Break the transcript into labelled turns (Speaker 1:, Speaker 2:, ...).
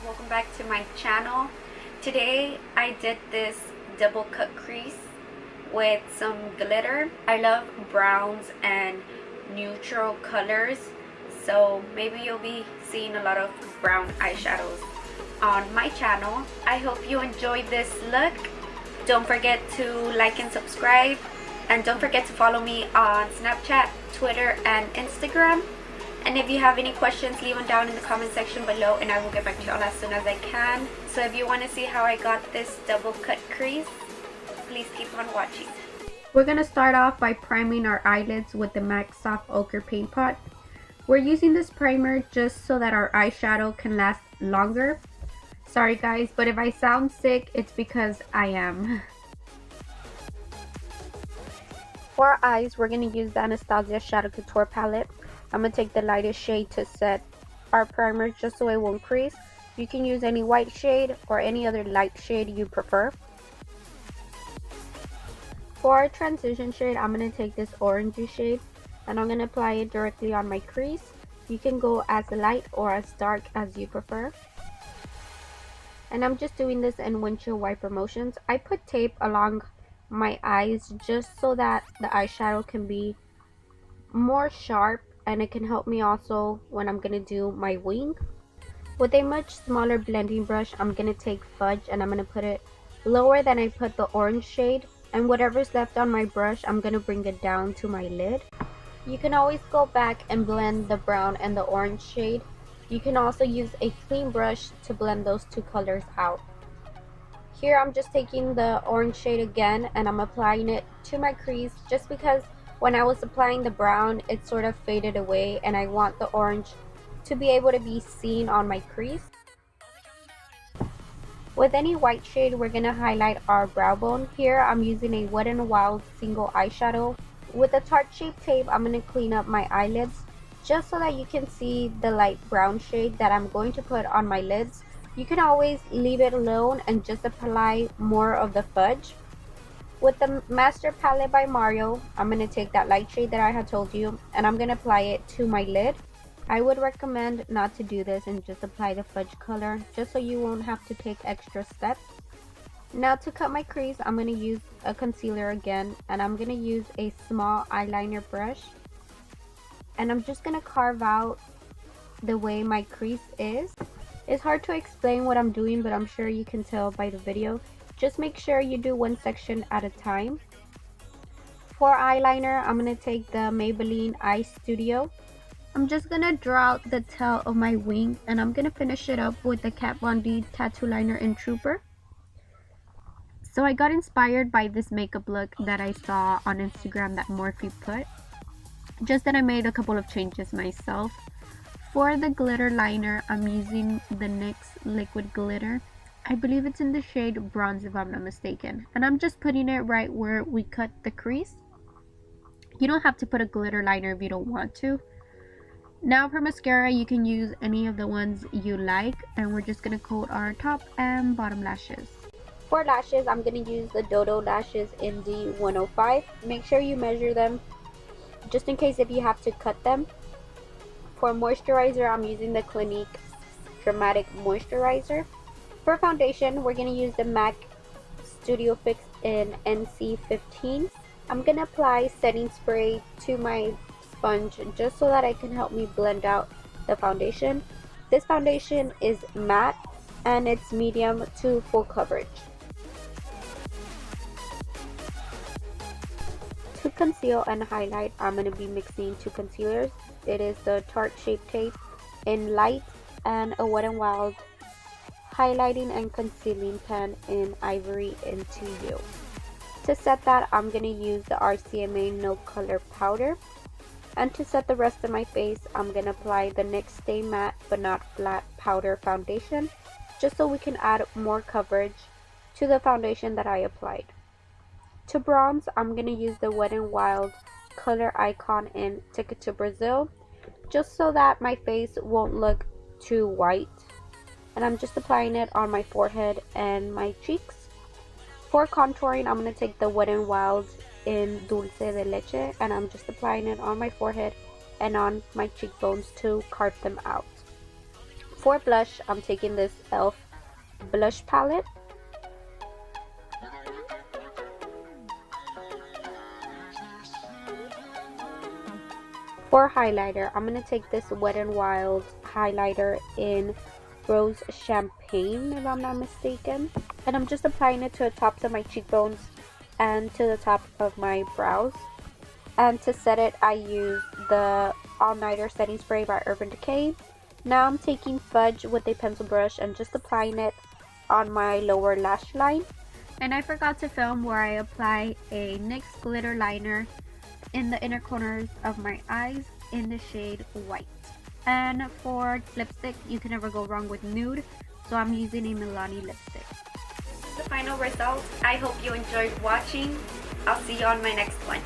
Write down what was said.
Speaker 1: Welcome back to my channel. Today I did this double cut crease with some glitter. I love browns and neutral colors, so maybe you'll be seeing a lot of brown eyeshadows on my channel. I hope you enjoyed this look. Don't forget to like and subscribe, and don't forget to follow me on Snapchat, Twitter, and Instagram. And if you have any questions, leave them down in the comment section below and I will get back to y'all as soon as I can. So if you want to see how I got this double cut crease, please keep on watching. We're going to start off by priming our eyelids with the MAC Soft Ochre Paint Pot. We're using this primer just so that our eyeshadow can last longer. Sorry guys, but if I sound sick, it's because I am. For our eyes, we're going to use the Anastasia Shadow Couture palette. I'm going to take the lightest shade to set our primer just so it won't crease. You can use any white shade or any other light shade you prefer. For our transition shade, I'm going to take this orangey shade and I'm going to apply it directly on my crease. You can go as light or as dark as you prefer. And I'm just doing this in windshield wiper motions. I put tape along my eyes just so that the eyeshadow can be more sharp, and it can help me also when I'm gonna do my wing. With a much smaller blending brush, I'm gonna take fudge and I'm gonna put it lower than I put the orange shade, and whatever's left on my brush, I'm gonna bring it down to my lid. You can always go back and blend the brown and the orange shade. You can also use a clean brush to blend those two colors out. Here I'm just taking the orange shade again and I'm applying it to my crease just because when I was applying the brown, it sort of faded away and I want the orange to be able to be seen on my crease. With any white shade, we're going to highlight our brow bone. Here I'm using a Wet n Wild single eyeshadow. With a Tarte shape tape, I'm going to clean up my eyelids just so that you can see the light brown shade that I'm going to put on my lids. You can always leave it alone and just apply more of the fudge. With the Master Palette by Mario, I'm going to take that light shade that I had told you and I'm going to apply it to my lid. I would recommend not to do this and just apply the fudge color just so you won't have to take extra steps. Now to cut my crease, I'm going to use a concealer again and I'm going to use a small eyeliner brush. And I'm just going to carve out the way my crease is. It's hard to explain what I'm doing, but I'm sure you can tell by the video. Just make sure you do one section at a time. For eyeliner, I'm going to take the Maybelline Eyestudio. I'm just going to draw out the tail of my wing and I'm going to finish it up with the Kat Von D tattoo liner in Trooper. So I got inspired by this makeup look that I saw on Instagram that Morphe put. Just that I made a couple of changes myself. For the glitter liner, I'm using the NYX liquid glitter. I believe it's in the shade Bronze if I'm not mistaken. And I'm just putting it right where we cut the crease. You don't have to put a glitter liner if you don't want to. Now for mascara, you can use any of the ones you like. And we're just going to coat our top and bottom lashes. For lashes, I'm going to use the Dodo lashes in D105. Make sure you measure them just in case if you have to cut them. For moisturizer, I'm using the Clinique Dramatic Moisturizer. For foundation, we're going to use the MAC Studio Fix in NC15. I'm going to apply setting spray to my sponge just so that it can help me blend out the foundation. This foundation is matte and it's medium to full coverage. To conceal and highlight, I'm going to be mixing two concealers. It is the Tarte Shape Tape in Light and a Wet n Wild highlighting and concealing pen in Ivory into You. To set that, I'm going to use the RCMA No Color Powder. And to set the rest of my face, I'm going to apply the NYX Stay Matte But Not Flat Powder Foundation, just so we can add more coverage to the foundation that I applied. To bronze, I'm going to use the Wet n Wild Color Icon in Ticket to Brazil, just so that my face won't look too white. And I'm just applying it on my forehead and my cheeks. For contouring, I'm going to take the Wet n Wild in Dulce de Leche, and I'm just applying it on my forehead and on my cheekbones to carve them out. For blush, I'm taking this e.l.f. blush palette. For highlighter, I'm going to take this Wet n Wild highlighter in Rose Champagne, if I'm not mistaken. And I'm just applying it to the tops of my cheekbones and to the top of my brows. And to set it, I use the All Nighter Setting Spray by Urban Decay. Now I'm taking Fudge with a pencil brush and just applying it on my lower lash line. And I forgot to film where I apply a NYX glitter liner in the inner corners of my eyes in the shade White. And for lipstick, you can never go wrong with nude, so I'm using a Milani lipstick. The final result. I hope you enjoyed watching. I'll see you on my next one.